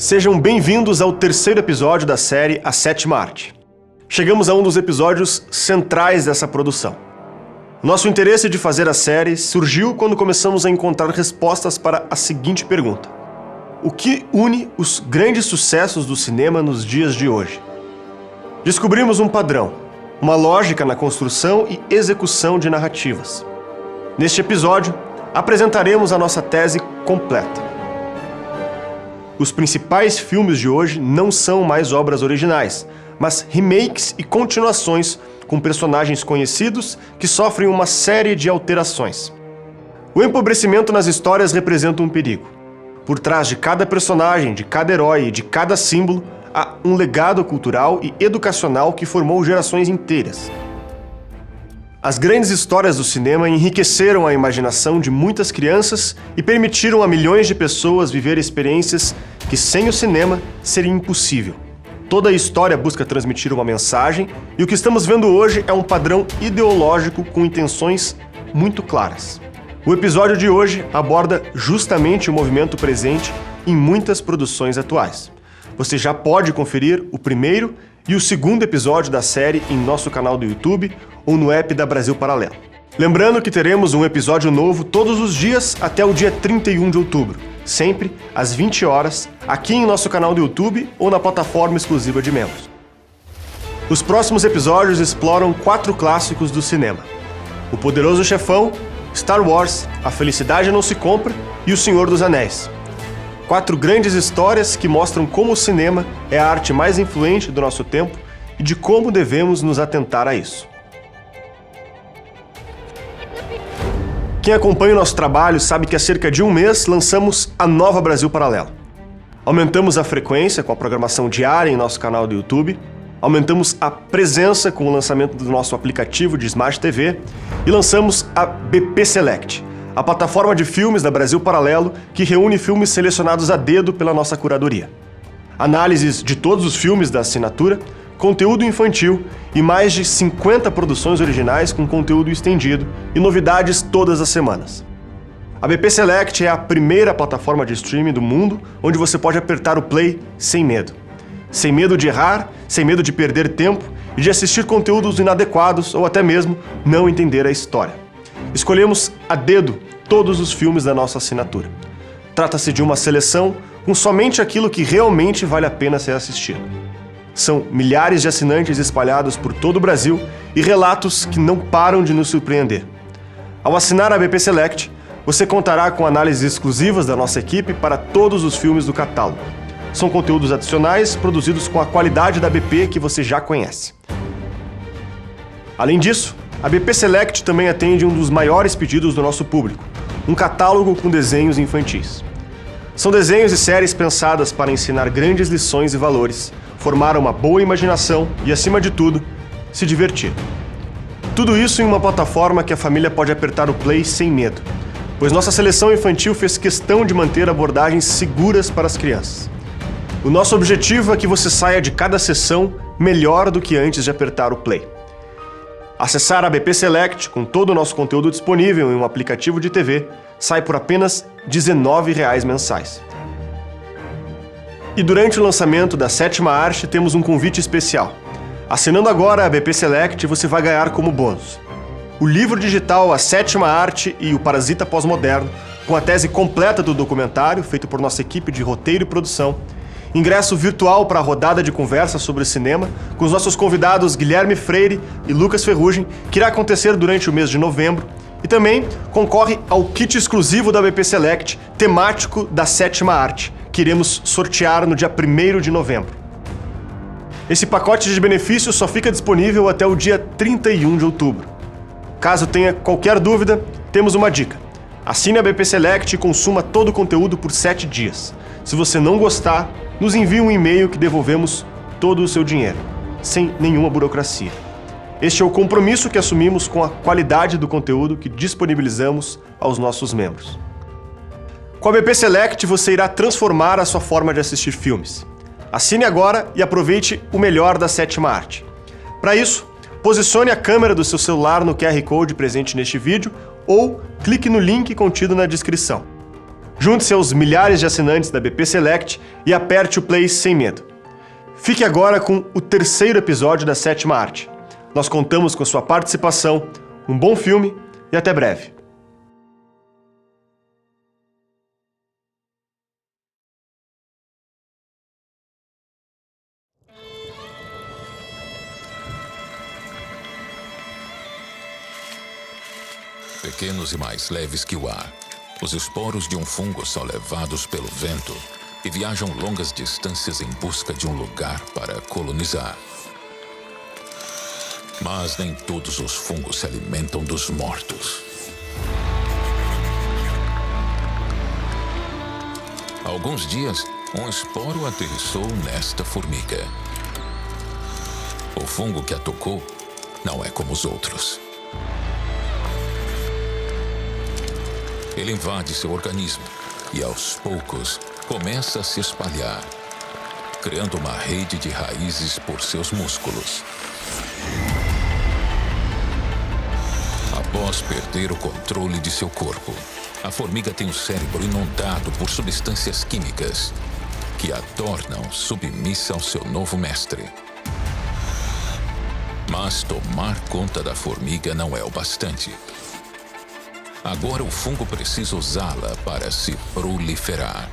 Sejam bem-vindos ao terceiro episódio da série A Sétima Arte. Chegamos a um dos episódios centrais dessa produção. Nosso interesse de fazer a série surgiu quando começamos a encontrar respostas para a seguinte pergunta: o que une os grandes sucessos do cinema nos dias de hoje? Descobrimos um padrão, uma lógica na construção e execução de narrativas. Neste episódio, apresentaremos a nossa tese completa. Os principais filmes de hoje não são mais obras originais, mas remakes e continuações com personagens conhecidos que sofrem uma série de alterações. O empobrecimento nas histórias representa um perigo. Por trás de cada personagem, de cada herói e de cada símbolo, há um legado cultural e educacional que formou gerações inteiras. As grandes histórias do cinema enriqueceram a imaginação de muitas crianças e permitiram a milhões de pessoas viver experiências que sem o cinema seria impossível. Toda a história busca transmitir uma mensagem e o que estamos vendo hoje é um padrão ideológico com intenções muito claras. O episódio de hoje aborda justamente o movimento presente em muitas produções atuais. Você já pode conferir o primeiro e o segundo episódio da série em nosso canal do YouTube ou no app da Brasil Paralelo. Lembrando que teremos um episódio novo todos os dias até o dia 31 de outubro, sempre às 20 horas, aqui em nosso canal do YouTube ou na plataforma exclusiva de membros. Os próximos episódios exploram 4 clássicos do cinema: O Poderoso Chefão, Star Wars, A Felicidade Não Se Compra e O Senhor dos Anéis. 4 grandes histórias que mostram como o cinema é a arte mais influente do nosso tempo e de como devemos nos atentar a isso. Quem acompanha o nosso trabalho sabe que há cerca de um mês lançamos a nova Brasil Paralelo. Aumentamos a frequência com a programação diária em nosso canal do YouTube, aumentamos a presença com o lançamento do nosso aplicativo de Smart TV e lançamos a BP Select, a plataforma de filmes da Brasil Paralelo que reúne filmes selecionados a dedo pela nossa curadoria. Análises de todos os filmes da assinatura, conteúdo infantil e mais de 50 produções originais com conteúdo estendido e novidades todas as semanas. A BP Select é a primeira plataforma de streaming do mundo onde você pode apertar o play sem medo. Sem medo de errar, sem medo de perder tempo e de assistir conteúdos inadequados ou até mesmo não entender a história. Escolhemos a dedo todos os filmes da nossa assinatura. Trata-se de uma seleção com somente aquilo que realmente vale a pena ser assistido. São milhares de assinantes espalhados por todo o Brasil e relatos que não param de nos surpreender. Ao assinar a BP Select, você contará com análises exclusivas da nossa equipe para todos os filmes do catálogo. São conteúdos adicionais produzidos com a qualidade da BP que você já conhece. Além disso, a BP Select também atende um dos maiores pedidos do nosso público, um catálogo com desenhos infantis. São desenhos e séries pensadas para ensinar grandes lições e valores, formar uma boa imaginação e, acima de tudo, se divertir. Tudo isso em uma plataforma que a família pode apertar o play sem medo, pois nossa seleção infantil fez questão de manter abordagens seguras para as crianças. O nosso objetivo é que você saia de cada sessão melhor do que antes de apertar o play. Acessar a BP Select com todo o nosso conteúdo disponível em um aplicativo de TV sai por apenas R$ 19,00 mensais. E durante o lançamento da Sétima Arte temos um convite especial. Assinando agora a BP Select, você vai ganhar como bônus o livro digital A Sétima Arte e o Parasita Pós-Moderno, com a tese completa do documentário feito por nossa equipe de roteiro e produção, ingresso virtual para a rodada de conversa sobre cinema com os nossos convidados Guilherme Freire e Lucas Ferrugem, que irá acontecer durante o mês de novembro, e também concorre ao kit exclusivo da BP Select temático da Sétima Arte, que iremos sortear no dia 1º de novembro. Esse pacote de benefícios só fica disponível até o dia 31 de outubro. Caso tenha qualquer dúvida, temos uma dica. Assine a BP Select e consuma todo o conteúdo por 7 dias. Se você não gostar, nos envie um e-mail que devolvemos todo o seu dinheiro, sem nenhuma burocracia. Este é o compromisso que assumimos com a qualidade do conteúdo que disponibilizamos aos nossos membros. Com a BP Select você irá transformar a sua forma de assistir filmes. Assine agora e aproveite o melhor da Sétima Arte. Para isso, posicione a câmera do seu celular no QR Code presente neste vídeo ou clique no link contido na descrição. Junte-se aos milhares de assinantes da BP Select e aperte o play sem medo. Fique agora com o terceiro episódio da Sétima Arte. Nós contamos com sua participação, um bom filme e até breve. Pequenos e mais leves que o ar, os esporos de um fungo são levados pelo vento e viajam longas distâncias em busca de um lugar para colonizar. Mas nem todos os fungos se alimentam dos mortos. Há alguns dias, um esporo aterrissou nesta formiga. O fungo que a tocou não é como os outros. Ele invade seu organismo e, aos poucos, começa a se espalhar, criando uma rede de raízes por seus músculos. Após perder o controle de seu corpo, a formiga tem o cérebro inundado por substâncias químicas que a tornam submissa ao seu novo mestre. Mas tomar conta da formiga não é o bastante. Agora o fungo precisa usá-la para se proliferar.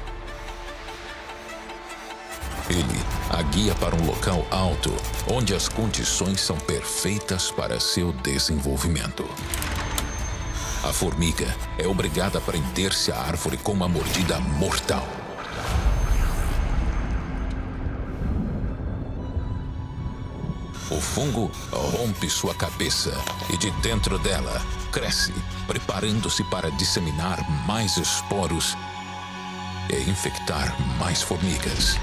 Ele a guia para um local alto, onde as condições são perfeitas para seu desenvolvimento. A formiga é obrigada a prender-se à árvore com uma mordida mortal. O fungo rompe sua cabeça e de dentro dela cresce, preparando-se para disseminar mais esporos e infectar mais formigas.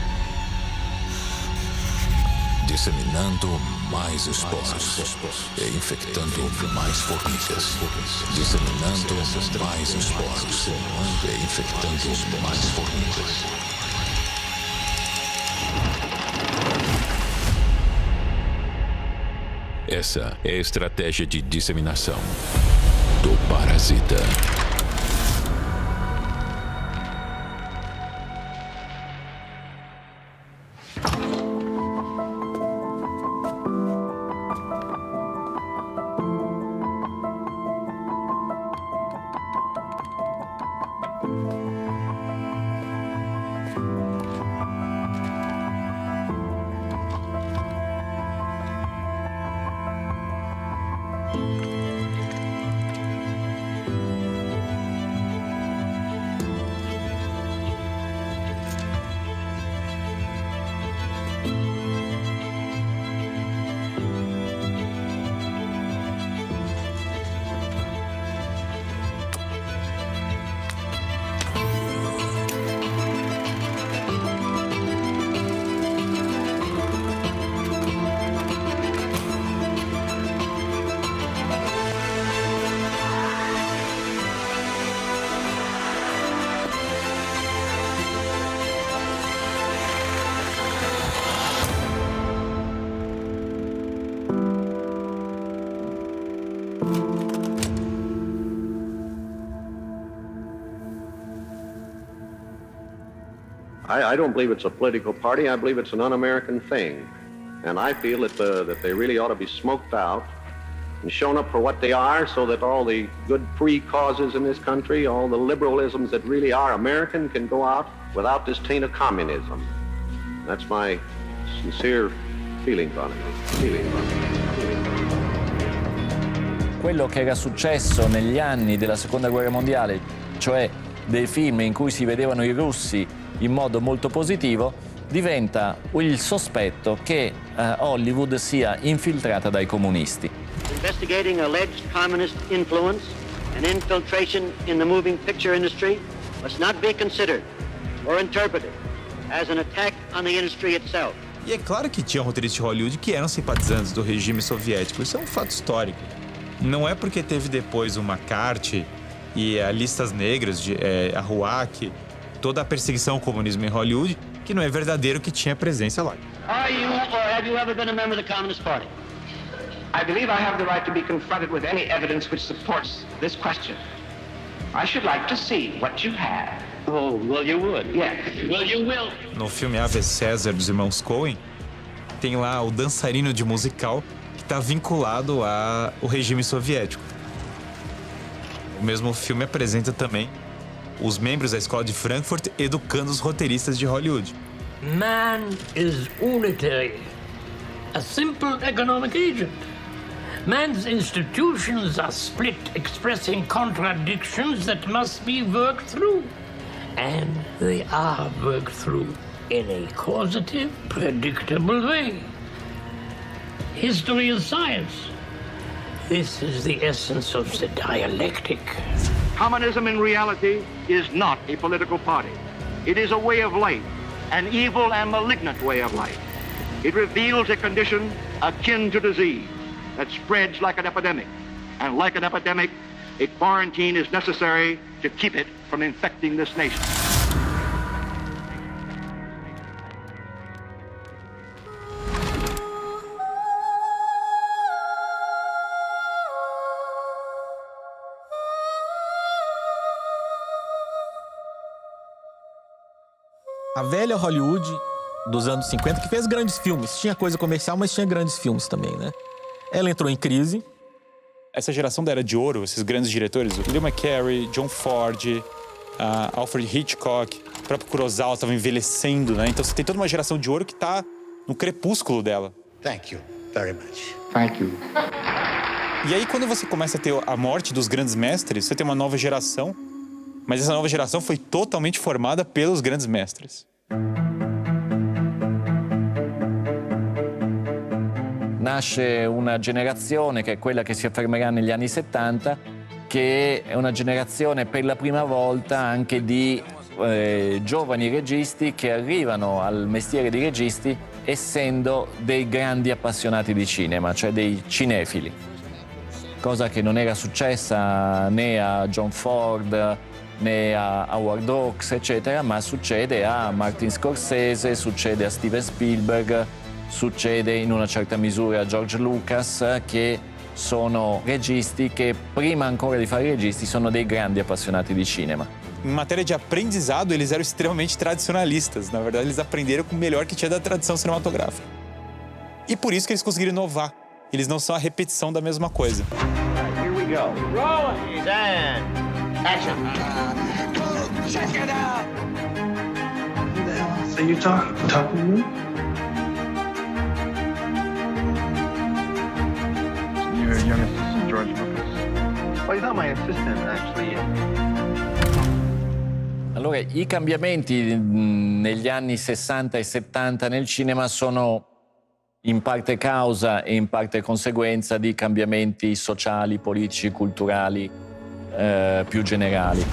Disseminando mais esporos e infectando mais formigas. Disseminando mais esporos e infectando mais formigas. Essa é a estratégia de disseminação do parasita. I don't believe it's a political party. I believe it's an un-American thing. And I feel that they really ought to be smoked out and shown up for what they are, so that all the good free causes in this country, all the liberalisms that really are American, can go out without this taint of communism. That's my sincere feelings on it. Quello che era successo negli anni della Seconda Guerra Mondiale, cioè dei film in cui si vedevano i russi in modo molto positivo, diventa il sospetto che Hollywood sia infiltrata dai comunisti. Investigating alleged communist influence and infiltration in the moving picture industry must not be considered or interpreted as an attack on the industry itself. E é claro que tinha roteiristas de Hollywood que eram simpatizantes do regime soviético. Isso é um fato histórico. Não é porque teve depois o McCarthy e a Listas Negras, a RUAC, toda a perseguição ao comunismo em Hollywood, que não é verdadeiro que tinha presença lá. Are you or have you ever been a member of the Communist Party? I believe I have the right to be confronted with any evidence which supports this question. I should like to see what you have. Oh, well, you would. Yes. Well, you will. No filme Ave César, dos irmãos Coen, tem lá o dançarino de musical que está vinculado ao regime soviético. O mesmo filme apresenta também os membros da escola de Frankfurt educando os roteiristas de Hollywood. Man is unitary, a simple economic agent. Man's institutions are split, expressing contradictions that must be worked through. And they are worked through in a causative, predictable way. History is science. This is the essence of the dialectic. Communism in reality is not a political party. It is a way of life, an evil and malignant way of life. It reveals a condition akin to disease that spreads like an epidemic. And like an epidemic, a quarantine is necessary to keep it from infecting this nation. A velha Hollywood dos anos 50, que fez grandes filmes. Tinha coisa comercial, mas tinha grandes filmes também, né? Ela entrou em crise. Essa geração da Era de Ouro, esses grandes diretores, o Leo McCarey, John Ford, Alfred Hitchcock, o próprio Kurosawa estava envelhecendo, né? Então você tem toda uma geração de ouro que está no crepúsculo dela. Thank you very much. Thank you. E aí, quando você começa a ter a morte dos grandes mestres, você tem uma nova geração, mas essa nova geração foi totalmente formada pelos grandes mestres. Nasce una generazione che è quella che si affermerà negli anni 70, che è una generazione per la prima volta anche di giovani registi che arrivano al mestiere di registi essendo dei grandi appassionati di cinema, cioè dei cinefili. Cosa che non era successa né a John Ford né a Howard Hawks, eccetera, ma succede a Martin Scorsese, succede a Steven Spielberg, succede in una certa misura a George Lucas, che sono registi che prima ancora di fare registi sono dei grandi appassionati di cinema. Em matéria de aprendizado, eles eram extremamente tradicionalistas. Na verdade, eles aprenderam com o melhor que tinha da tradição cinematográfica. E por isso que eles conseguiram inovar. Eles não são a repetição da mesma coisa. Here we go. Rolling. Stand. Action. Check it out. Who the hell are you talking to me? Your young assistant, George Lucas. Well, he's not my assistant, actually. Allora, i cambiamenti negli anni 60 e 70 nel cinema sono in parte causa e in parte conseguenza di cambiamenti sociali, politici, culturali più generali.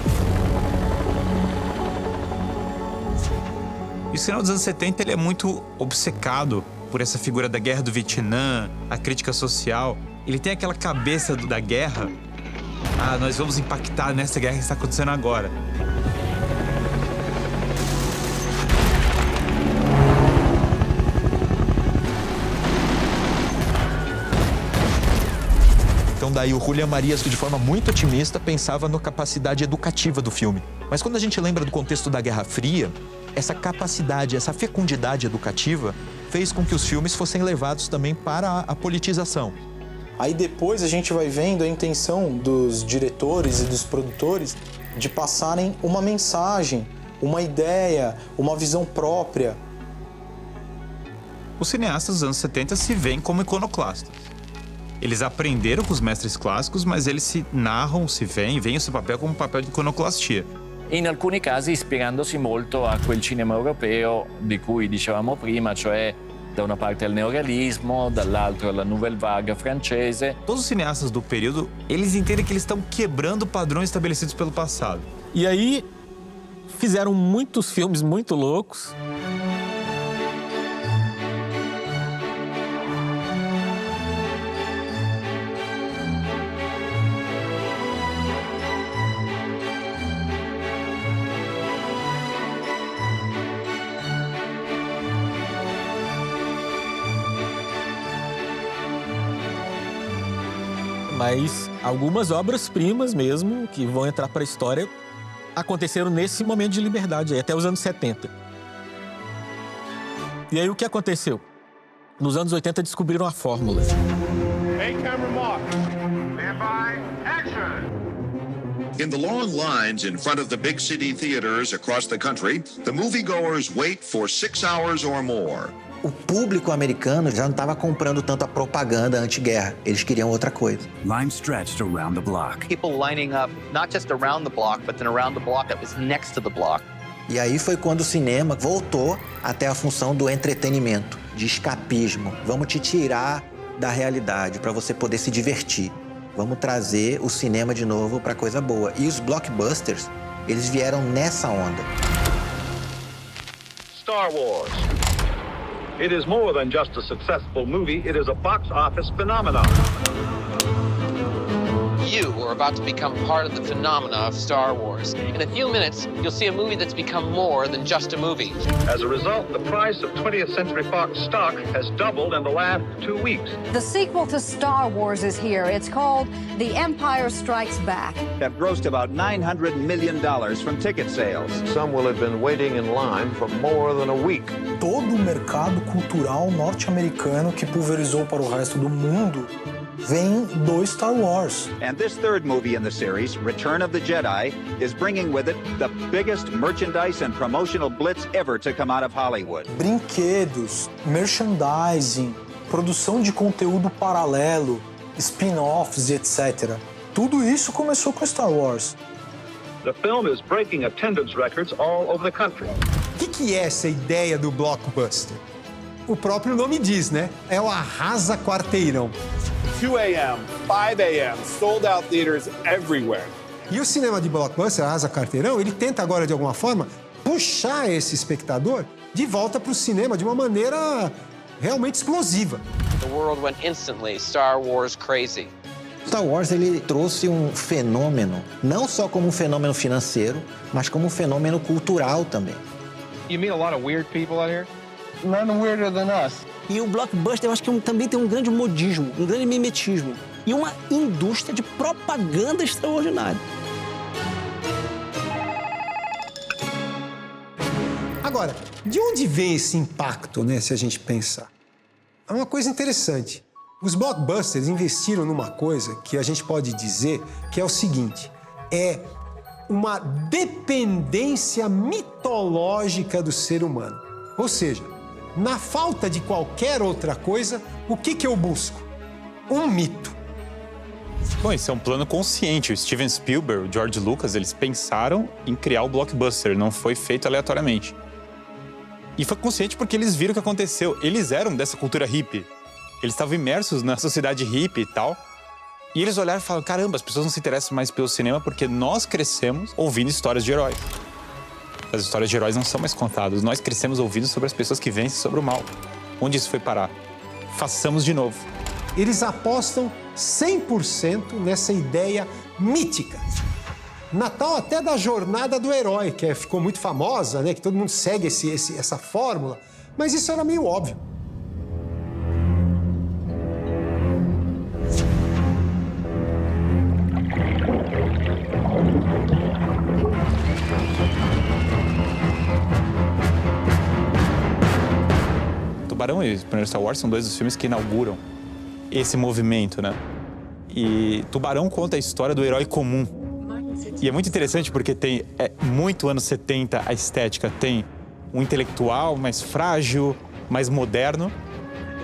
E o cinema dos anos 70 ele é muito obcecado por essa figura da guerra do Vietnã, a crítica social. Ele tem aquela cabeça da guerra. Nós vamos impactar nessa guerra que está acontecendo agora. Então daí o Julián Marías, que de forma muito otimista, pensava na capacidade educativa do filme. Mas quando a gente lembra do contexto da Guerra Fria, essa capacidade, essa fecundidade educativa fez com que os filmes fossem levados também para a politização. Aí depois a gente vai vendo a intenção dos diretores e dos produtores de passarem uma mensagem, uma ideia, uma visão própria. Os cineastas dos anos 70 se veem como iconoclastas. Eles aprenderam com os mestres clássicos, mas eles se narram, se veem o seu papel como um papel de iconoclastia. In alcuni casi ispirandosi molto a quel cinema europeo di cui dicevamo prima, cioè da una parte al neorealismo, dall'altro alla nouvelle vague francese. Todos os cineastas do período, eles entendem que eles estão quebrando padrões estabelecidos pelo passado. E aí fizeram muitos filmes muito loucos. Mas algumas obras-primas mesmo, que vão entrar para a história, aconteceram nesse momento de liberdade, aí, até os anos 70. E aí o que aconteceu? Nos anos 80 descobriram a fórmula. Hey, camera mark. Stand by. Action. In the long lines in front of the big city theaters across the country, the moviegoers wait for 6 hours or more. O público americano já não estava comprando tanto a propaganda anti-guerra. Eles queriam outra coisa. Line stretched around the block. People lining up, not just around the block, but then around the block that was next to the block. E aí foi quando o cinema voltou até a função do entretenimento, de escapismo. Vamos te tirar da realidade para você poder se divertir. Vamos trazer o cinema de novo para coisa boa. E os blockbusters, eles vieram nessa onda. Star Wars. It is more than just a successful movie, it is a box office phenomenon. You are about to become part of the phenomena of Star Wars. In a few minutes, you'll see a movie that's become more than just a movie. As a result, the price of 20th Century Fox stock has doubled in the last 2 weeks. The sequel to Star Wars is here. It's called The Empire Strikes Back. Have grossed about $900 million from ticket sales. Some will have been waiting in line for more than a week. Todo o mercado cultural norte-americano que pulverizou para o resto do mundo vem do Star Wars. And this third movie in the series, Return of the Jedi, is bringing with it the biggest merchandise and promotional blitz ever to come out of Hollywood. Brinquedos, merchandising, produção de conteúdo paralelo, spin-offs e etc. Tudo isso começou com Star Wars. The film is breaking attendance records all over the country. O que é essa ideia do blockbuster? O próprio nome diz, né? É o arrasa quarteirão. 2 a.m., 5 a.m., sold out theaters everywhere. E o cinema de blockbuster, arrasa quarteirão, ele tenta agora, de alguma forma, puxar esse espectador de volta para o cinema de uma maneira realmente explosiva. The world went instantly Star Wars crazy. Star Wars ele trouxe um fenômeno, não só como um fenômeno financeiro, mas como um fenômeno cultural também. You meet a lot of weird people out here? None weirder than us. E o blockbuster, eu acho que também tem um grande modismo, um grande mimetismo e uma indústria de propaganda extraordinária. Agora, de onde vem esse impacto, né, se a gente pensar? É uma coisa interessante. Os blockbusters investiram numa coisa que a gente pode dizer que é o seguinte, é uma dependência mitológica do ser humano. Ou seja, na falta de qualquer outra coisa, o que eu busco? Um mito. Bom, isso é um plano consciente. O Steven Spielberg, o George Lucas, eles pensaram em criar o blockbuster, não foi feito aleatoriamente. E foi consciente porque eles viram o que aconteceu. Eles eram dessa cultura hippie. Eles estavam imersos na sociedade hippie e tal. E eles olharam e falaram, caramba, as pessoas não se interessam mais pelo cinema porque nós crescemos ouvindo histórias de heróis. As histórias de heróis não são mais contadas. Nós crescemos ouvindo sobre as pessoas que vencem sobre o mal. Onde isso foi parar? Façamos de novo. Eles apostam 100% nessa ideia mítica. Natal até da jornada do herói, que ficou muito famosa, né? Que todo mundo segue essa fórmula. Mas isso era meio óbvio. Tubarão e o primeiro Star Wars são dois dos filmes que inauguram esse movimento, né? E Tubarão conta a história do herói comum. E é muito interessante porque tem muito anos 70 a estética. Tem um intelectual mais frágil, mais moderno.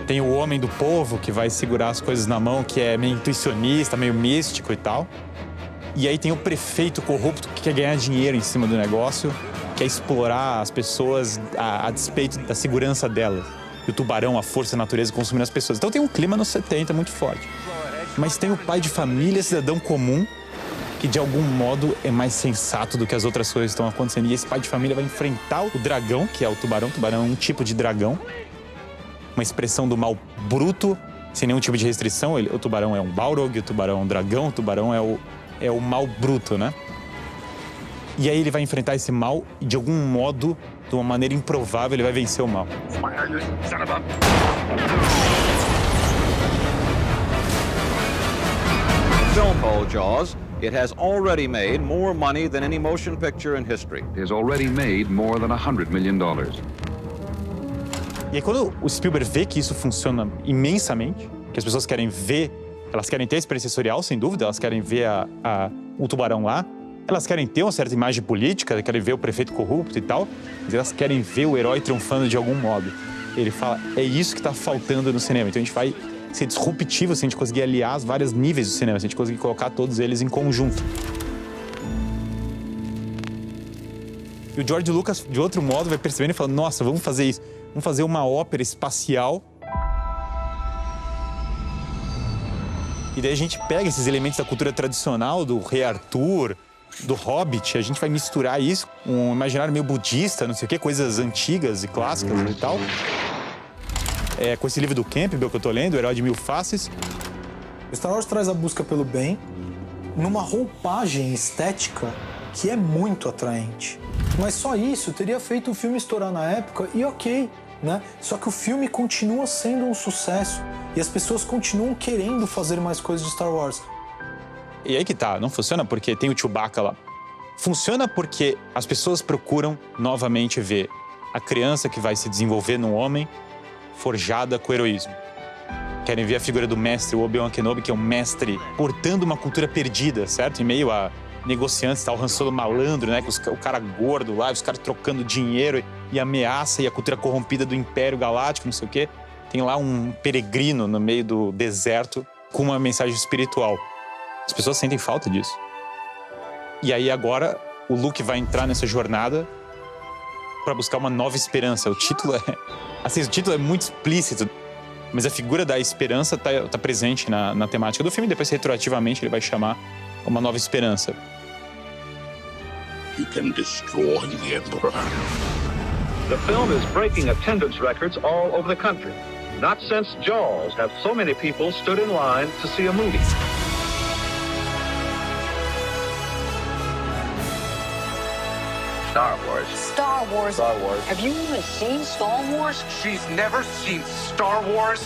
Tem o homem do povo que vai segurar as coisas na mão, que é meio intuicionista, meio místico e tal. E aí tem o prefeito corrupto que quer ganhar dinheiro em cima do negócio, quer explorar as pessoas a despeito da segurança delas. E o tubarão, a força da natureza consumindo as pessoas. Então tem um clima nos 70 muito forte. Mas tem o pai de família, cidadão comum, que de algum modo é mais sensato do que as outras coisas que estão acontecendo. E esse pai de família vai enfrentar o dragão, que é o tubarão. O tubarão é um tipo de dragão, uma expressão do mal bruto, sem nenhum tipo de restrição. O tubarão é um Balrog, o tubarão é um dragão, o tubarão é o mal bruto, né? E aí ele vai enfrentar esse mal e, de algum modo, de uma maneira improvável, ele vai vencer o mal. Film called Jaws It has already made more money than any motion picture in history. It has already made more than $100 million. E aí, quando o Spielberg vê que isso funciona imensamente, que as pessoas querem ver, elas querem ter a experiência sensorial, sem dúvida, elas querem ver o tubarão lá, elas querem ter uma certa imagem política, querem ver o prefeito corrupto e tal, mas elas querem ver o herói triunfando de algum modo. Ele fala, é isso que está faltando no cinema. Então a gente vai ser disruptivo se a gente conseguir aliar os vários níveis do cinema, se a gente conseguir colocar todos eles em conjunto. E o George Lucas, de outro modo, vai percebendo e falando, nossa, vamos fazer isso. Vamos fazer uma ópera espacial. E daí a gente pega esses elementos da cultura tradicional, do Rei Arthur, do Hobbit, a gente vai misturar isso com um imaginário meio budista, não sei o quê, coisas antigas e clássicas e tal. Com esse livro do Campbell que eu tô lendo, O Herói de Mil Faces. Star Wars traz a busca pelo bem numa roupagem estética que é muito atraente. Mas só isso teria feito o filme estourar na época e ok, né? Só que o filme continua sendo um sucesso e as pessoas continuam querendo fazer mais coisas de Star Wars. E aí que tá, não funciona porque tem o Chewbacca lá. Funciona porque as pessoas procuram novamente ver a criança que vai se desenvolver num homem forjada com heroísmo. Querem ver a figura do mestre, o Obi-Wan Kenobi, que é um mestre portando uma cultura perdida, certo? Em meio a negociantes, tá o Han Solo malandro, né? O cara gordo lá, os caras trocando dinheiro e ameaça e a cultura corrompida do Império Galáctico, não sei o quê. Tem lá um peregrino no meio do deserto com uma mensagem espiritual. As pessoas sentem falta disso. E aí agora o Luke vai entrar nessa jornada para buscar uma nova esperança. O título é muito explícito, mas a figura da esperança tá presente na temática do filme. Depois, retroativamente, ele vai chamar Uma Nova Esperança. You can destroy the Emperor. The film is breaking attendance records all over the country. Not since Jaws have so many people stood in line to see a movie. Star Wars. Star Wars. Star Wars. Have you even seen Star Wars? She's never seen Star Wars.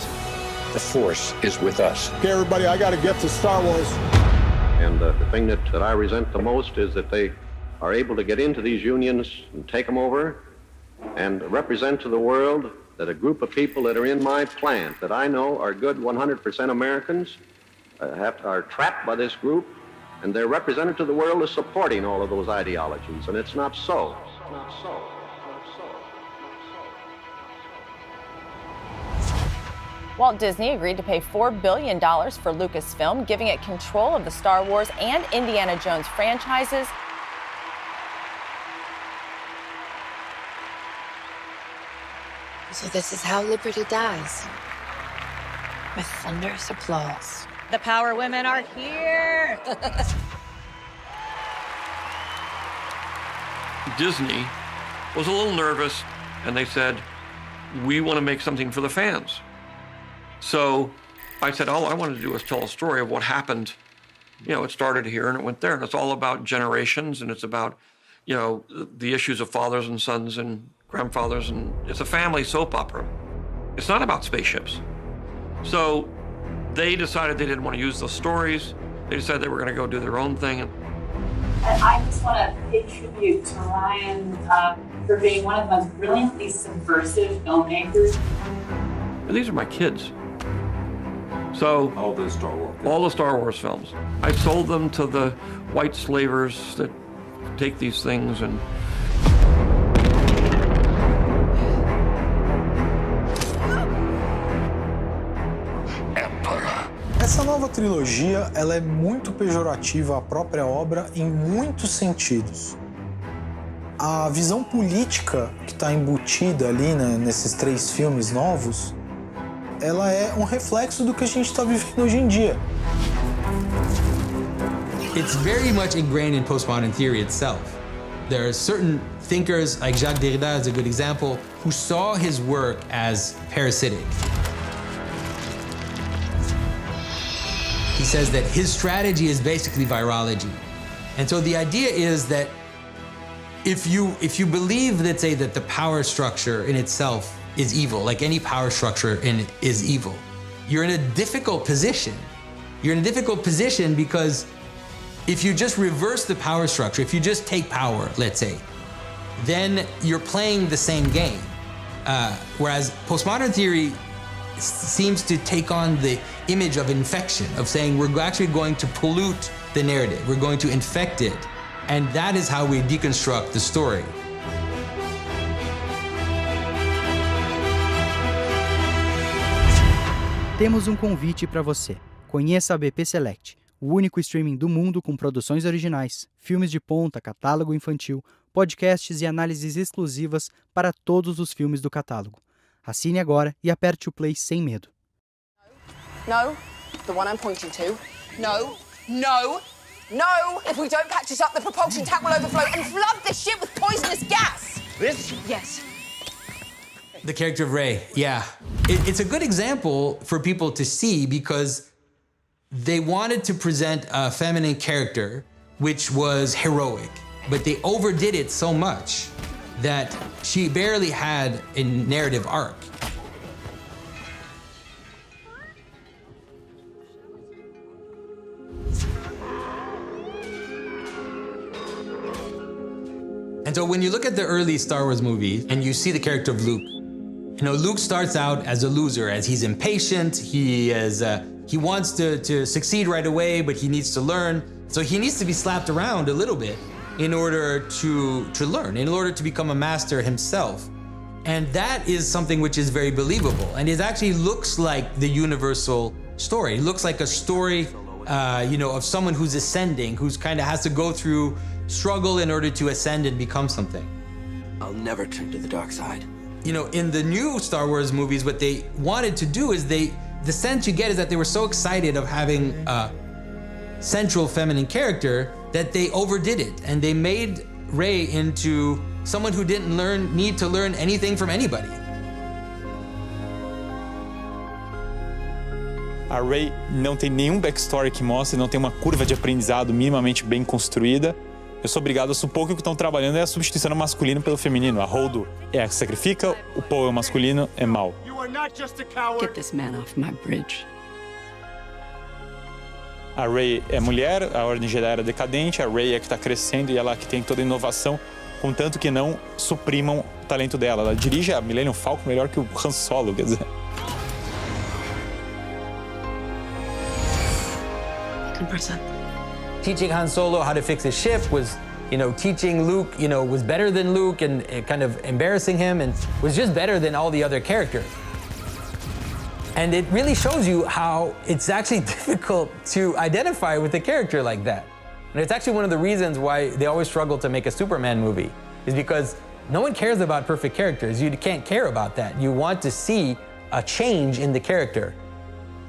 The Force is with us. Okay, everybody, I gotta get to Star Wars. And the thing that I resent the most is that they are able to get into these unions and take them over and represent to the world that a group of people that are in my plant that I know are good 100% Americans are trapped by this group, and they're represented to the world as supporting all of those ideologies, and it's not so. It's not so. Walt Disney agreed to pay $4 billion for Lucasfilm, giving it control of the Star Wars and Indiana Jones franchises. So this is how liberty dies. With thunderous applause. The Power Women are here! Disney was a little nervous, and they said, we want to make something for the fans. So I said, all I wanted to do was tell a story of what happened. You know, it started here and it went there, and it's all about generations, and it's about, you know, the issues of fathers and sons and grandfathers, and it's a family soap opera. It's not about spaceships. So they decided they didn't want to use those stories. They decided they were going to go do their own thing. And I just want to pay tribute to Ryan for being one of the most brilliantly subversive filmmakers. And these are my kids. So all the Star Wars. All the Star Wars films. I sold them to the white slavers that take these things and Essa nova trilogia, ela é muito pejorativa à própria obra em muitos sentidos. A visão política que está embutida ali, né, nesses 3 filmes novos, ela é um reflexo do que a gente está vivendo hoje em dia. It's very much ingrained in postmodern theory itself. There are certain thinkers, like Jacques Derrida is a good example, who saw his work as parasitic. He says that his strategy is basically virology. And so the idea is that if you believe that, say, that the power structure in itself is evil, like any power structure is evil, you're in a difficult position. You're in a difficult position because if you just reverse the power structure, if you just take power, let's say, then you're playing the same game. Whereas postmodern theory seems to take on the image of infection, of saying we're actually going to pollute the narrative, we're going to infect it, and that is how we deconstruct the story. Temos um convite para você. Conheça a BP Select, o único streaming do mundo com produções originais, filmes de ponta, catálogo infantil, podcasts e análises exclusivas para todos os filmes do catálogo. Assine agora e aperte o play sem medo. No, the one I'm pointing to. No, no, no! If we don't patch this up, the propulsion tank will overflow and flood this ship with poisonous gas! This? Yes. The character of Rey, yeah. It's a good example for people to see because they wanted to present a feminine character which was heroic, but they overdid it so much that she barely had a narrative arc. And so when you look at the early Star Wars movies and you see the character of Luke, you know, Luke starts out as a loser, as he's impatient, he wants to succeed right away, but he needs to learn. So he needs to be slapped around a little bit in order to learn, in order to become a master himself. And that is something which is very believable. And it actually looks like the universal story. It looks like a story, of someone who's ascending, who's kind of has to go through struggle in order to ascend and become something. I'll never turn to the dark side. You know, in the new Star Wars movies, what they wanted to do is the sense you get is that they were so excited of having a central feminine character that they overdid it. And they made Rey into someone who didn't need to learn anything from anybody. A Rey não tem nenhum backstory que mostre, não tem uma curva de aprendizado minimamente bem construída. Eu sou obrigado a supor que o que estão trabalhando é a substituição do masculino pelo feminino. A Holdo é a que sacrifica, o Poe é o masculino, é mau. Get this man off my bridge. A Rey é mulher, a Ordem Jedi era decadente, a Rey é que está crescendo e ela que tem toda a inovação, contanto que não suprimam o talento dela. Ela dirige a Millennium Falcon melhor que o Han Solo, quer dizer. Teaching Han Solo how to fix his ship was, teaching Luke, was better than Luke and kind of embarrassing him and was just better than all the other characters. And it really shows you how it's actually difficult to identify with a character like that. And it's actually one of the reasons why they always struggle to make a Superman movie, is because no one cares about perfect characters. You can't care about that. You want to see a change in the character.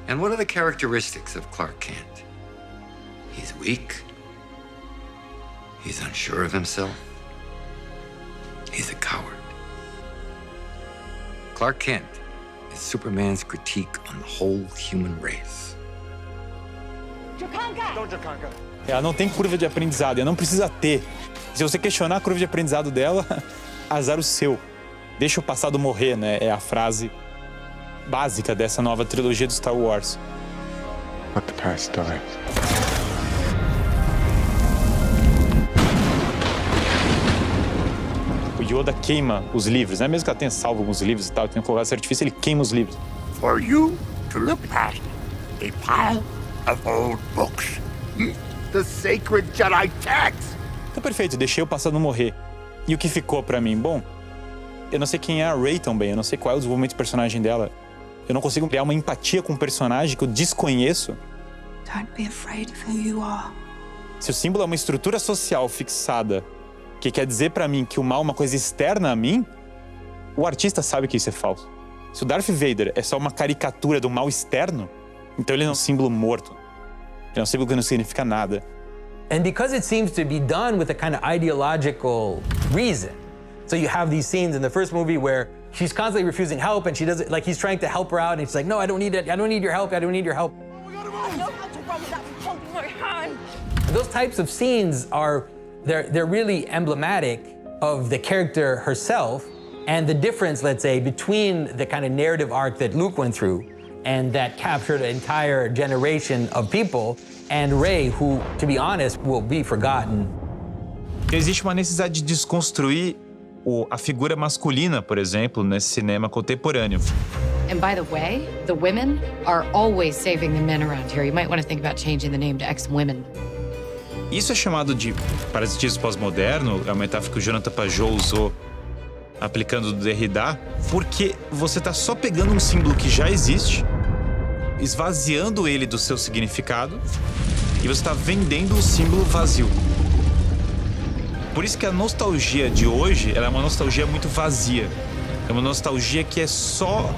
And what are the characteristics of Clark Kent? He's weak. He's unsure of himself. He's a coward. Clark Kent is Superman's critique on the whole human race. Ela não tem curva de aprendizado, ela não precisa ter. Se você questionar a curva de aprendizado dela, azar o seu. Deixa o passado morrer, né? É a frase básica dessa nova trilogia do Star Wars. Let the past die. O Yoda queima os livros, né? Mesmo que ela tenha salvo alguns livros e tal, tenha colocado esse artifício, ele queima os livros. For you to look past a pile of old books. The sacred Jedi text. Então, perfeito, deixei o passado morrer. E o que ficou pra mim? Bom, eu não sei quem é a Rey também, eu não sei qual é o desenvolvimento do personagem dela. Eu não consigo criar uma empatia com um personagem que eu desconheço. Don't be afraid of who you are. Se o símbolo é uma estrutura social fixada, que quer dizer pra mim que o mal é uma coisa externa a mim, o artista sabe que isso é falso. Se o Darth Vader é só uma caricatura do mal externo, então ele é um símbolo morto. Ele é um símbolo que não significa nada. And because it seems to be done with a kind of ideological reason. So you have these scenes in the first movie where she's constantly refusing help and she doesn't, like he's trying to help her out and she's like, no, I don't need it. I don't need your help. I don't need your help. I know how to run without holding my hand. Those types of scenes they're really emblematic of the character herself and the difference, let's say, between the kind of narrative arc that Luke went through and that captured an entire generation of people, and Rey, who, to be honest, will be forgotten. Existe uma necessidade de desconstruir a figura masculina, por exemplo, nesse cinema contemporâneo. And by the way, the women are always saving the men around here. You might want to think about changing the name to X-Women. Isso é chamado de parasitismo pós-moderno, é uma metáfora que o Jonathan Pajot usou aplicando o Derrida, porque você está só pegando um símbolo que já existe, esvaziando ele do seu significado, e você está vendendo o símbolo vazio. Por isso que a nostalgia de hoje ela é uma nostalgia muito vazia. É uma nostalgia que é só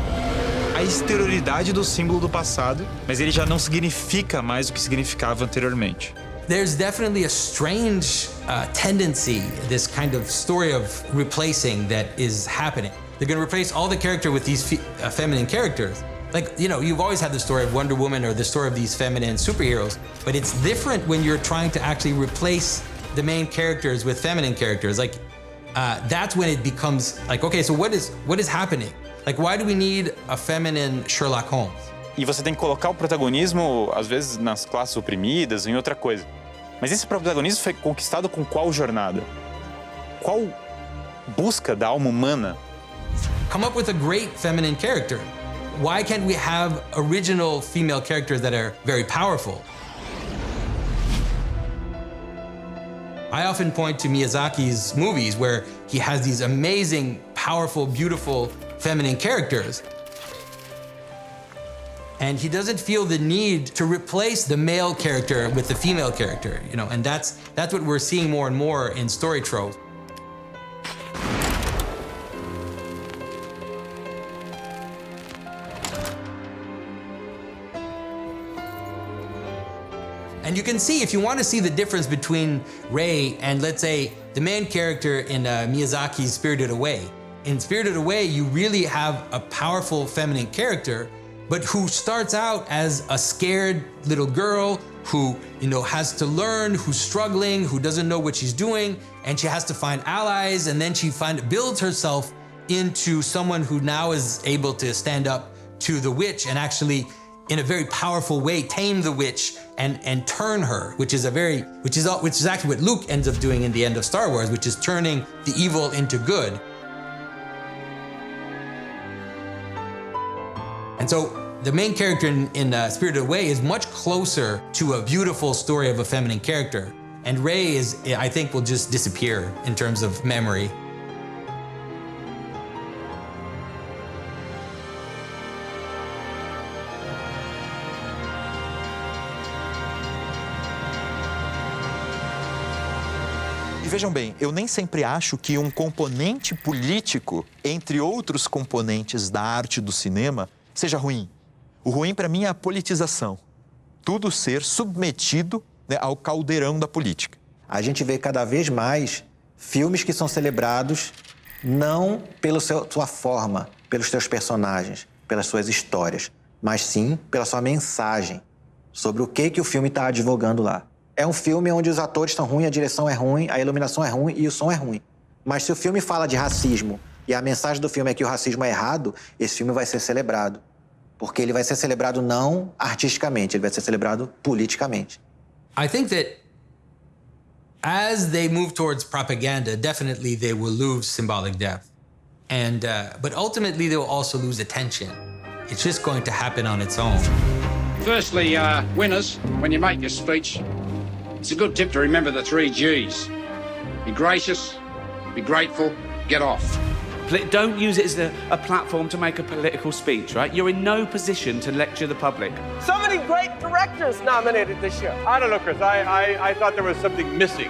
a exterioridade do símbolo do passado, mas ele já não significa mais o que significava anteriormente. There's definitely a strange tendency, this kind of story of replacing that is happening. They're going to replace all the character with these feminine characters. Like, you know, you've always had the story of Wonder Woman or the story of these feminine superheroes, but it's different when you're trying to actually replace the main characters with feminine characters. Like, that's when it becomes like, okay, so what is happening? Like, why do we need a feminine Sherlock Holmes? E você tem que colocar o protagonismo, às vezes, nas classes oprimidas, em outra coisa. Mas esse protagonismo foi conquistado com qual jornada? Qual busca da alma humana? Come up with a great feminine character. Why can't we have original female characters that are very powerful? I often point to Miyazaki's movies where he has these amazing, powerful, beautiful feminine characters. And he doesn't feel the need to replace the male character with the female character, you know, and that's what we're seeing more and more in story tropes. And you can see, if you want to see the difference between Rey and, let's say, the main character in Miyazaki's Spirited Away. In Spirited Away, you really have a powerful feminine character, but who starts out as a scared little girl who, you know, has to learn, who's struggling, who doesn't know what she's doing, and she has to find allies, and then she builds herself into someone who now is able to stand up to the witch and actually, in a very powerful way, tame the witch and turn her, which is actually what Luke ends up doing in the end of Star Wars, which is turning the evil into good. And so the main character in Spirited Away is much closer to a beautiful story of a feminine character. And Rey I think, will just disappear in terms of memory. E vejam bem, eu nem sempre acho que um componente político, entre outros componentes da arte do cinema, seja ruim. O ruim, para mim, é a politização. Tudo ser submetido, né, ao caldeirão da política. A gente vê cada vez mais filmes que são celebrados não pela sua forma, pelos seus personagens, pelas suas histórias, mas sim pela sua mensagem sobre o que o filme está advogando lá. É um filme onde os atores estão ruins, a direção é ruim, a iluminação é ruim e o som é ruim. Mas se o filme fala de racismo e a mensagem do filme é que o racismo é errado, esse filme vai ser celebrado. Porque ele vai ser celebrado não artisticamente, ele vai ser celebrado politicamente. I think that as they move towards propaganda, definitely they will lose symbolic depth. But ultimately they will also lose attention. It's just going to happen on its own. Firstly, winners, when you make your speech, it's a good tip to remember the 3 G's. Be gracious, be grateful, get off. Don't use it as a platform to make a political speech, right? You're in no position to lecture the public. So many great directors nominated this year. I don't know, Chris. I thought there was something missing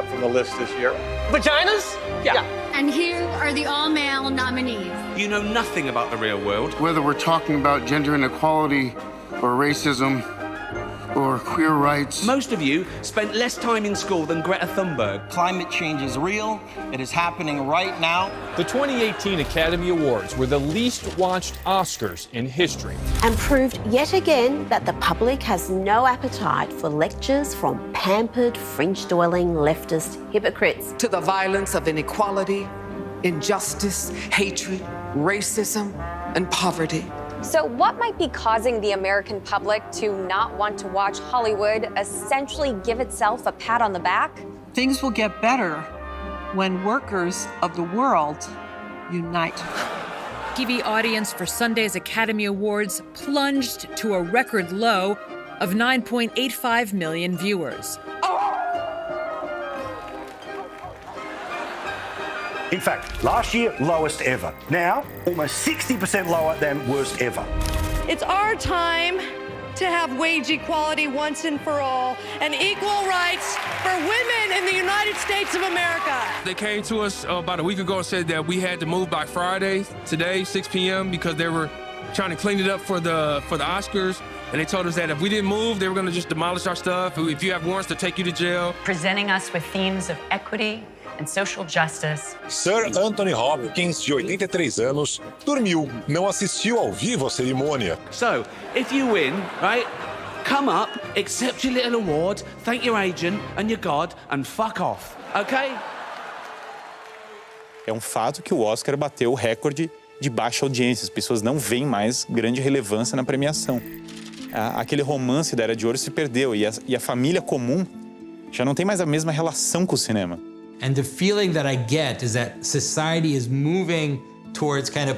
from the list this year. Vaginas? Yeah. And here are the all-male nominees. You know nothing about the real world. Whether we're talking about gender inequality or racism or queer rights. Most of you spent less time in school than Greta Thunberg. Climate change is real. It is happening right now. The 2018 Academy Awards were the least watched Oscars in history. And proved yet again that the public has no appetite for lectures from pampered, French-dwelling leftist hypocrites. To the violence of inequality, injustice, hatred, racism, and poverty. So what might be causing the American public to not want to watch Hollywood essentially give itself a pat on the back? Things will get better when workers of the world unite. TV audience for Sunday's Academy Awards plunged to a record low of 9.85 million viewers. In fact, last year, lowest ever. Now, almost 60% lower than worst ever. It's our time to have wage equality once and for all and equal rights for women in the United States of America. They came to us about a week ago and said that we had to move by Friday, today, 6 p.m., because they were trying to clean it up for the Oscars. And they told us that if we didn't move, they were going to just demolish our stuff. If you have warrants, to take you to jail. Presenting us with themes of equity and social justice. Sir Anthony Hopkins, de 83 anos, dormiu, não assistiu ao vivo à cerimônia. So, if you win, right, come up, accept your little award, thank your agent and your God, and fuck off, okay? É um fato que o Oscar bateu o recorde de baixa audiência. As pessoas não veem mais grande relevância na premiação. Aquele romance da Era de Ouro se perdeu e a família comum já não tem mais a mesma relação com o cinema. And the feeling that I get is that society is moving towards kind of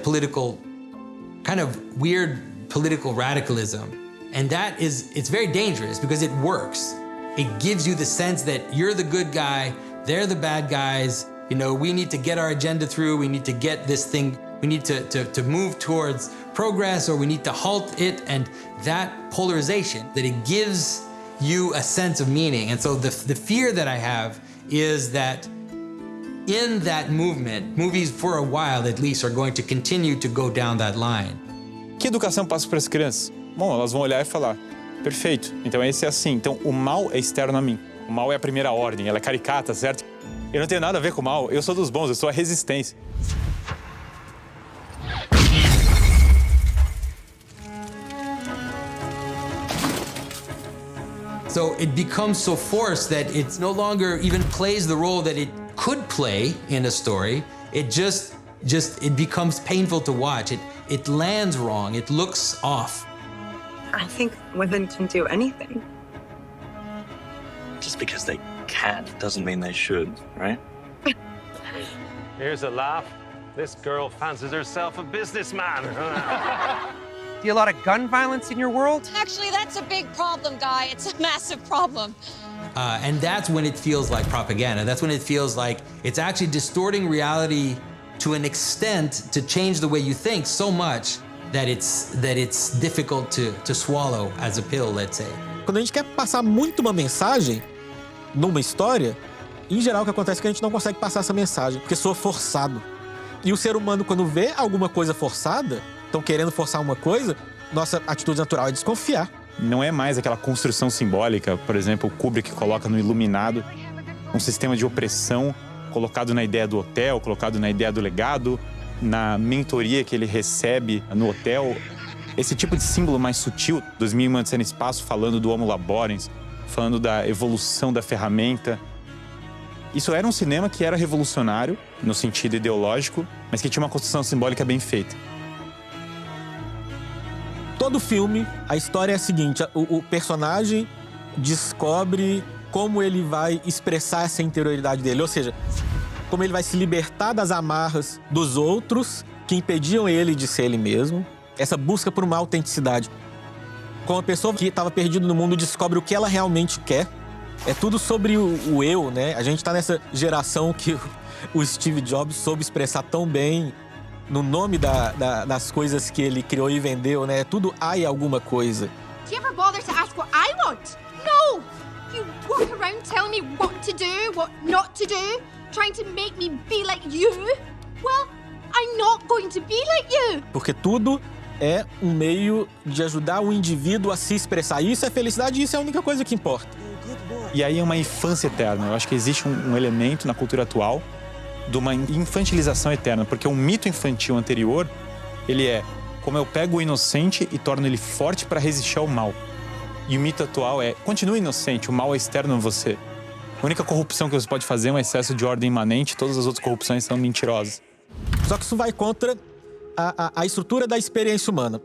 weird political radicalism. And that it's very dangerous because it works. It gives you the sense that you're the good guy, they're the bad guys. You know, we need to get our agenda through, we need to get this thing, we need to move towards progress, or we need to halt it. And that polarization, that it gives you a sense of meaning. And so the fear that I have is that in that movement, movies for a while at least are going to continue to go down that line. Que educação passa para as crianças? Bom, elas vão olhar e falar, perfeito, então esse é assim. Então o mal é externo a mim. O mal é a primeira ordem, ela é caricata, certo? Eu não tenho nada a ver com o mal, eu sou dos bons, eu sou a resistência. So it becomes so forced that it no longer even plays the role that it could play in a story. It just it becomes painful to watch. It lands wrong. It looks off. I think women can do anything. Just because they can doesn't mean they should, right? Here's a laugh. This girl fancies herself a businessman. See a lot of gun violence in your world? Actually, that's a big problem, Guy. It's a massive problem. And that's when it feels like propaganda. That's when it feels like it's actually distorting reality to an extent to change the way you think so much that it's difficult to swallow as a pill, let's say. Quando a gente quer passar muito uma mensagem numa história, em geral o que acontece é que a gente não consegue passar essa mensagem, porque soa forçado. E o ser humano, quando vê alguma coisa forçada, estão querendo forçar uma coisa, nossa atitude natural é desconfiar. Não é mais aquela construção simbólica, por exemplo, o Kubrick coloca no Iluminado um sistema de opressão colocado na ideia do hotel, colocado na ideia do legado, na mentoria que ele recebe no hotel. Esse tipo de símbolo mais sutil, 2001 Odisseia no Espaço, falando do Homo Laborens, falando da evolução da ferramenta. Isso era um cinema que era revolucionário, no sentido ideológico, mas que tinha uma construção simbólica bem feita. Todo filme, a história é a seguinte, o personagem descobre como ele vai expressar essa interioridade dele, ou seja, como ele vai se libertar das amarras dos outros que impediam ele de ser ele mesmo, essa busca por uma autenticidade. Como a pessoa que estava perdida no mundo descobre o que ela realmente quer. É tudo sobre o eu, né? A gente tá nessa geração que o Steve Jobs soube expressar tão bem no nome das coisas que ele criou e vendeu, né? Tudo há alguma coisa. Do you ever bother to ask what I want? No! You walk around telling me what to do, what not to do, trying to make me be like you. Well, I'm not going to be like you. Porque tudo é um meio de ajudar o indivíduo a se expressar. Isso é felicidade e isso é a única coisa que importa. E aí é uma infância eterna. Eu acho que existe um elemento na cultura atual de uma infantilização eterna, porque o mito infantil anterior, ele é como eu pego o inocente e torno ele forte para resistir ao mal. E o mito atual é, continue inocente, o mal é externo a você. A única corrupção que você pode fazer é um excesso de ordem imanente, todas as outras corrupções são mentirosas. Só que isso vai contra a estrutura da experiência humana.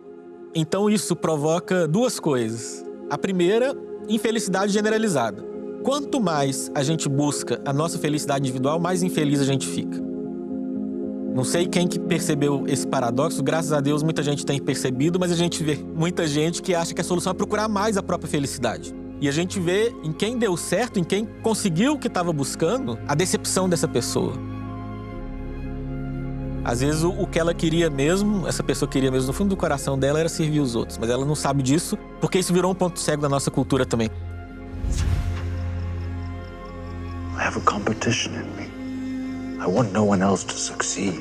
Então isso provoca duas coisas. A primeira, infelicidade generalizada. Quanto mais a gente busca a nossa felicidade individual, mais infeliz a gente fica. Não sei quem que percebeu esse paradoxo, graças a Deus muita gente tem percebido, mas a gente vê muita gente que acha que a solução é procurar mais a própria felicidade. E a gente vê em quem deu certo, em quem conseguiu o que estava buscando, a decepção dessa pessoa. Às vezes o que ela queria mesmo, essa pessoa queria mesmo no fundo do coração dela, era servir os outros. Mas ela não sabe disso, porque isso virou um ponto cego da nossa cultura também. I have a competition in me. I want no one else to succeed.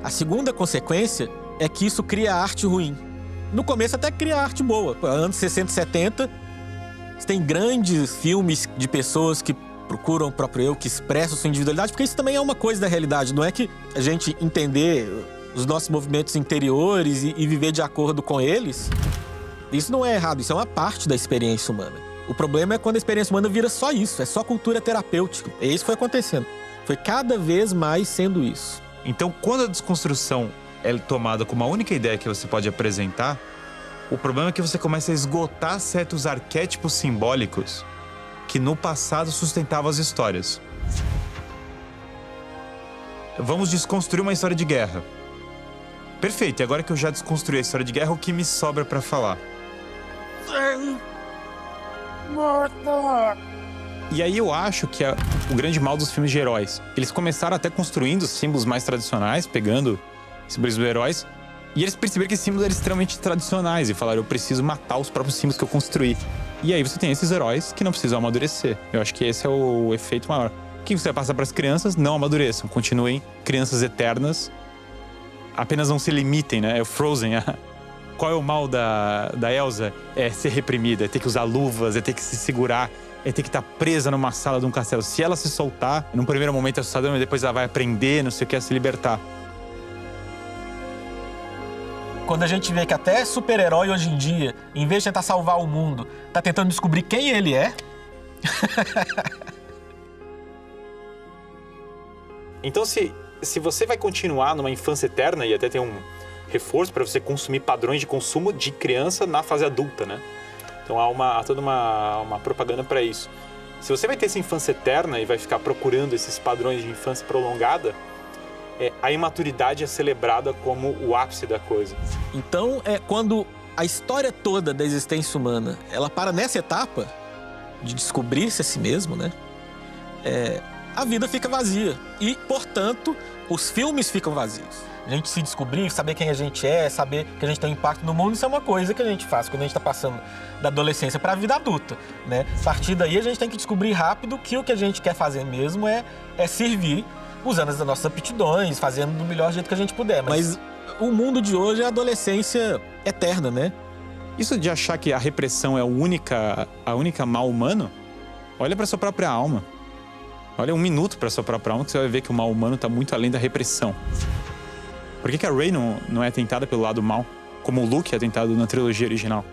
A segunda consequência é que isso cria arte ruim. No começo até cria arte boa. Anos 60 e 70, você tem grandes filmes de pessoas que procuram o próprio eu, que expressam sua individualidade, porque isso também é uma coisa da realidade. Não é que a gente entender os nossos movimentos interiores e viver de acordo com eles. Isso não é errado, isso é uma parte da experiência humana. O problema é quando a experiência humana vira só isso, é só cultura terapêutica. É isso que foi acontecendo. Foi cada vez mais sendo isso. Então, quando a desconstrução é tomada como a única ideia que você pode apresentar, o problema é que você começa a esgotar certos arquétipos simbólicos que no passado sustentavam as histórias. Vamos desconstruir uma história de guerra. Perfeito, e agora que eu já desconstruí a história de guerra, o que me sobra pra falar? E aí eu acho que é o grande mal dos filmes de heróis. Eles começaram até construindo símbolos mais tradicionais, pegando símbolos dos heróis, e eles perceberam que esses símbolos eram extremamente tradicionais e falaram, eu preciso matar os próprios símbolos que eu construí. E aí você tem esses heróis que não precisam amadurecer. Eu acho que esse é o efeito maior. O que você vai passar para as crianças? Não amadureçam, continuem crianças eternas. Apenas não se limitem, né? É o Frozen. Qual é o mal da Elsa? É ser reprimida, é ter que usar luvas, é ter que se segurar, é ter que estar presa numa sala de um castelo. Se ela se soltar, num primeiro momento é assustador, mas depois ela vai aprender, não sei o que, a se libertar. Quando a gente vê que até super-herói hoje em dia, em vez de tentar salvar o mundo, tá tentando descobrir quem ele é. Então, se você vai continuar numa infância eterna e até tem um reforço para você consumir padrões de consumo de criança na fase adulta, né? Então há toda uma propaganda para isso. Se você vai ter essa infância eterna e vai ficar procurando esses padrões de infância prolongada, a imaturidade é celebrada como o ápice da coisa. Então, quando a história toda da existência humana, ela para nessa etapa de descobrir-se a si mesmo, né? A vida fica vazia e, portanto, os filmes ficam vazios. A gente se descobrir, saber quem a gente é, saber que a gente tem um impacto no mundo, isso é uma coisa que a gente faz quando a gente está passando da adolescência para a vida adulta, né? A partir daí, a gente tem que descobrir rápido que o que a gente quer fazer mesmo é servir, usando as nossas aptidões, fazendo do melhor jeito que a gente puder. Mas o mundo de hoje é a adolescência eterna, né? Isso de achar que a repressão é a única mal humano, olha para sua própria alma. Olha 1 minuto para sua própria alma que você vai ver que o mal humano está muito além da repressão. Por que a Rey não é tentada pelo lado mal, como o Luke é tentado na trilogia original?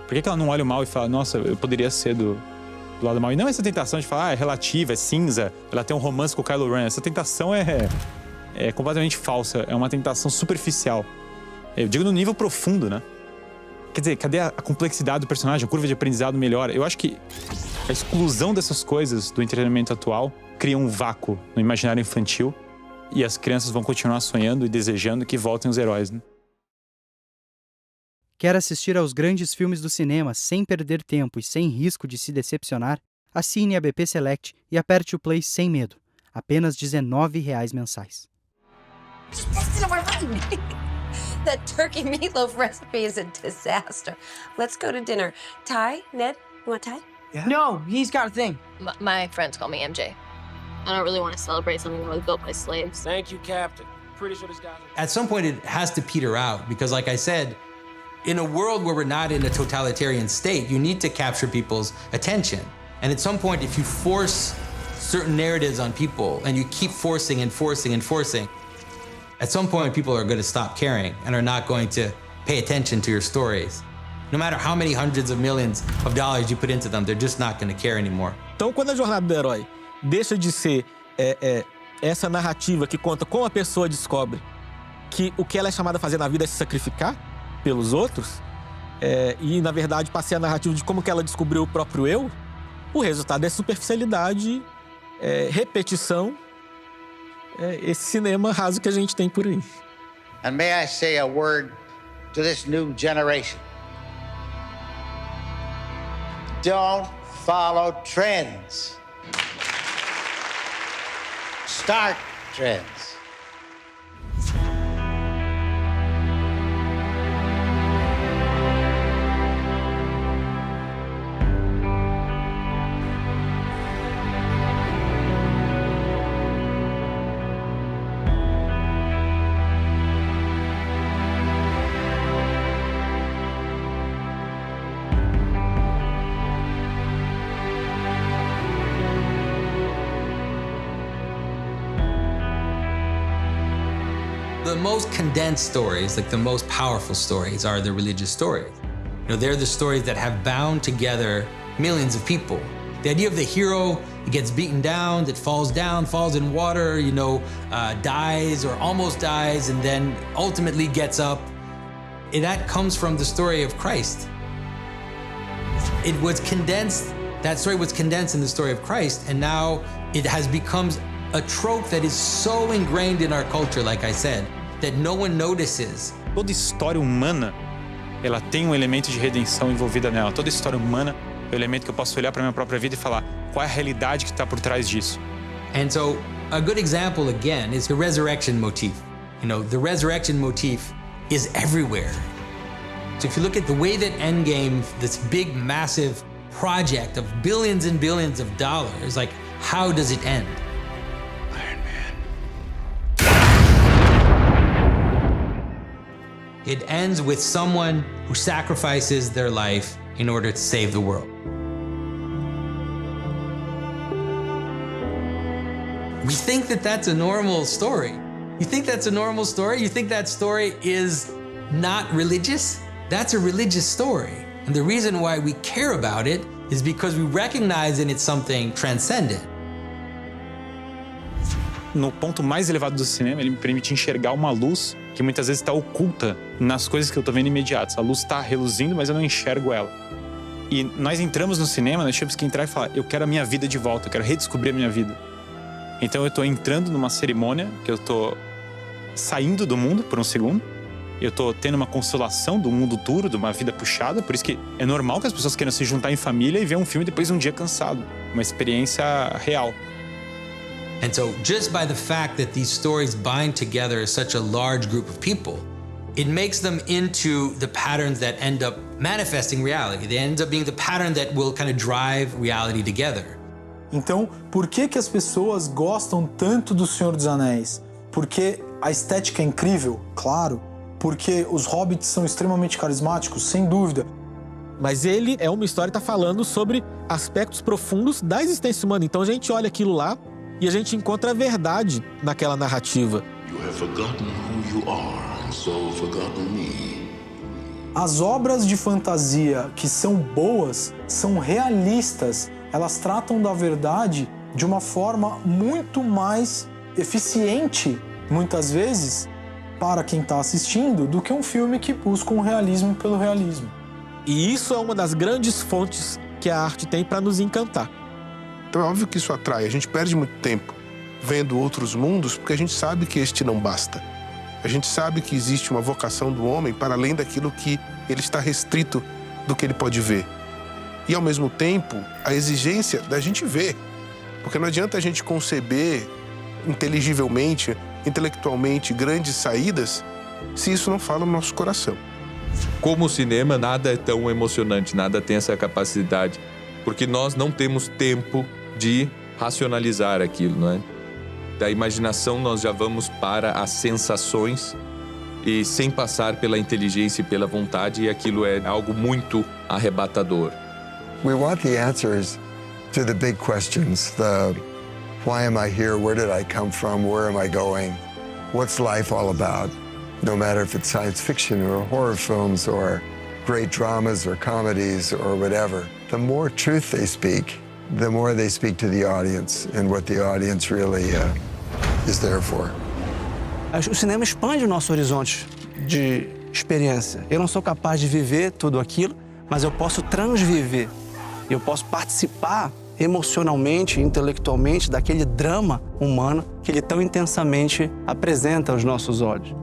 Por que ela não olha o mal e fala, nossa, eu poderia ser do lado mal? E não essa tentação de falar, é relativa, é cinza, ela tem um romance com o Kylo Ren. Essa tentação é completamente falsa, é uma tentação superficial. Eu digo no nível profundo, né? Quer dizer, cadê a complexidade do personagem, a curva de aprendizado melhora? Eu acho que a exclusão dessas coisas do entretenimento atual cria um vácuo no imaginário infantil e as crianças vão continuar sonhando e desejando que voltem os heróis, né? Quer assistir aos grandes filmes do cinema sem perder tempo e sem risco de se decepcionar? Assine a BP Select e aperte o play sem medo. Apenas R$19 mensais. That turkey meatloaf recipe is a disaster. Let's go to dinner. Ty, Ned, you want Ty? Yeah. No, he's got a thing. My friends call me MJ. I don't really want to celebrate something that was built by slaves. Thank you, Captain. Pretty sure this guy's... At some point, it has to peter out because, like I said, in a world where we're not in a totalitarian state, you need to capture people's attention. And at some point, if you force certain narratives on people and you keep forcing and forcing and forcing, at some point, people are going to stop caring and are not going to pay attention to your stories. No matter how many hundreds of millions of dollars you put into them, they're just not going to care anymore. Então, quando a jornada do herói deixa de ser essa narrativa que conta como a pessoa descobre que o que ela é chamada a fazer na vida é se sacrificar pelos outros, e, na verdade, passei a narrativa de como que ela descobriu o próprio eu, o resultado é superficialidade, repetição, esse cinema raso que a gente tem por aí. And may I say a word to this new generation? Don't follow trends. Start trends. The most condensed stories, like the most powerful stories, are the religious stories. You know, they're the stories that have bound together millions of people. The idea of the hero, he gets beaten down, that falls down, falls in water, dies or almost dies, and then ultimately gets up. That comes from the story of Christ. It was condensed, that story was condensed in the story of Christ, and now it has become a trope that is so ingrained in our culture, like I said, that no one notices. Toda história humana, ela tem um elemento de redenção envolvida nela. Toda história humana é um elemento que eu posso olhar para minha própria vida e falar qual é a realidade que está por trás disso. And so, a good example again is the resurrection motif. The resurrection motif is everywhere. So if you look at the way that Endgame, this big, massive project of billions and billions of dollars, like, how does it end? It ends with someone who sacrifices their life in order to save the world. We think that that's a normal story. You think that's a normal story? You think that story is not religious? That's a religious story. And the reason why we care about it is because we recognize in it something transcendent. No ponto mais elevado do cinema, ele me permite enxergar uma luz que muitas vezes está oculta nas coisas que eu estou vendo imediatas. A luz está reluzindo, mas eu não enxergo ela. E nós entramos no cinema, nós temos que entrar e falar, eu quero a minha vida de volta, eu quero redescobrir a minha vida. Então eu estou entrando numa cerimônia, que eu estou saindo do mundo por um segundo, eu estou tendo uma consolação do mundo duro, de uma vida puxada, por isso que é normal que as pessoas queiram se juntar em família e ver um filme depois de um dia cansado. Uma experiência real. And so just by the fact that these stories bind together such a large group of people, it makes them into the patterns that end up manifesting reality. They end up being the pattern that will kind of drive reality together. Então, por que as pessoas gostam tanto do Senhor dos Anéis? Porque a estética é incrível? Claro. Porque os hobbits são extremamente carismáticos? Sem dúvida. Mas ele é uma história que está falando sobre aspectos profundos da existência humana. Então a gente olha aquilo lá e a gente encontra a verdade naquela narrativa. As obras de fantasia que são boas, são realistas. Elas tratam da verdade de uma forma muito mais eficiente, muitas vezes, para quem está assistindo, do que um filme que busca um realismo pelo realismo. E isso é uma das grandes fontes que a arte tem para nos encantar. Então é óbvio que isso atrai. A gente perde muito tempo vendo outros mundos porque a gente sabe que este não basta. A gente sabe que existe uma vocação do homem para além daquilo que ele está restrito do que ele pode ver. E, ao mesmo tempo, a exigência da gente ver. Porque não adianta a gente conceber inteligivelmente, intelectualmente, grandes saídas se isso não fala no nosso coração. Como o cinema, nada é tão emocionante, nada tem essa capacidade. Porque nós não temos tempo de racionalizar aquilo, não é? Da imaginação nós já vamos para as sensações e sem passar pela inteligência e pela vontade, e aquilo é algo muito arrebatador. We want the answers to the big questions, the why am I here, where did I come from, where am I going, what's life all about? No matter if it's science fiction or horror films or great dramas or comedies or whatever. The more truth they speak, the more they speak to the audience and what the audience really is there for. O cinema expande o nosso horizonte de experiência. Eu não sou capaz de viver tudo aquilo, mas eu posso transviver. Eu posso participar emocionalmente, intelectualmente daquele drama humano que ele tão intensamente apresenta aos nossos olhos.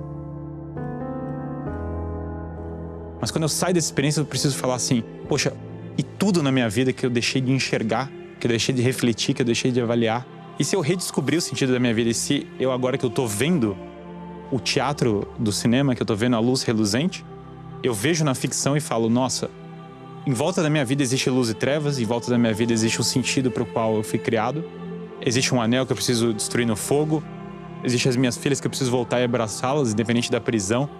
Mas quando eu saio dessa experiência, eu preciso falar assim, poxa, e tudo na minha vida que eu deixei de enxergar, que eu deixei de refletir, que eu deixei de avaliar. E se eu redescobrir o sentido da minha vida, e se eu agora que eu tô vendo o teatro do cinema, que eu tô vendo a luz reluzente, eu vejo na ficção e falo, nossa, em volta da minha vida existe luz e trevas, em volta da minha vida existe um sentido para o qual eu fui criado, existe um anel que eu preciso destruir no fogo, existem as minhas filhas que eu preciso voltar e abraçá-las, independente da prisão,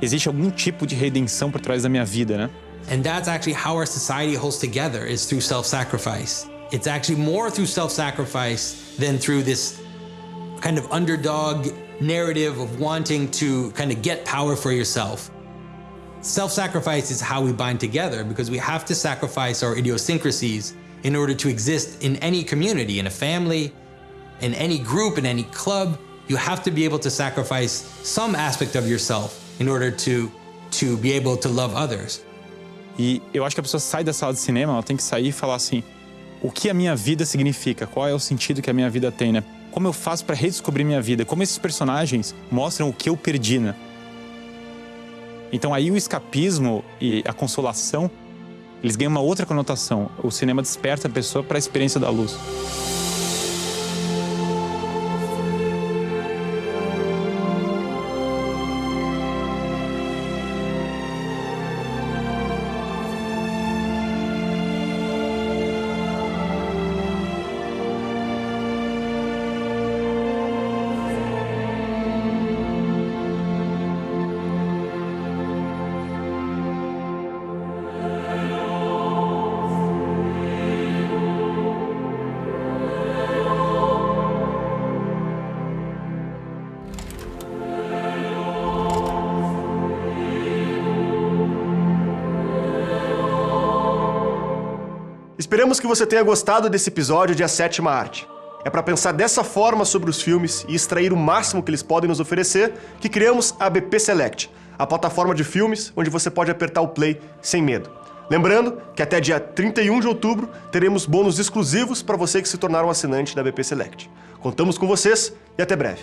existe algum tipo de redenção por trás da minha vida, né? And that's actually how our society holds together, is through self-sacrifice. It's actually more through self-sacrifice than through this kind of underdog narrative of wanting to kind of get power for yourself. Self-sacrifice is how we bind together because we have to sacrifice our idiosyncrasies in order to exist in any community, in a family, in any group, in any club. You have to be able to sacrifice some aspect of yourself in order to be able to love others. E eu acho que a pessoa sai da sala de cinema, ela tem que sair e falar assim, o que a minha vida significa? Qual é o sentido que a minha vida tem, né? Como eu faço para redescobrir minha vida? Como esses personagens mostram o que eu perdi, né? Então aí o escapismo e a consolação, eles ganham uma outra conotação. O cinema desperta a pessoa para a experiência da luz. Esperamos que você tenha gostado desse episódio de A Sétima Arte. É para pensar dessa forma sobre os filmes e extrair o máximo que eles podem nos oferecer que criamos a BP Select, a plataforma de filmes onde você pode apertar o play sem medo. Lembrando que até dia 31 de outubro teremos bônus exclusivos para você que se tornar um assinante da BP Select. Contamos com vocês e até breve.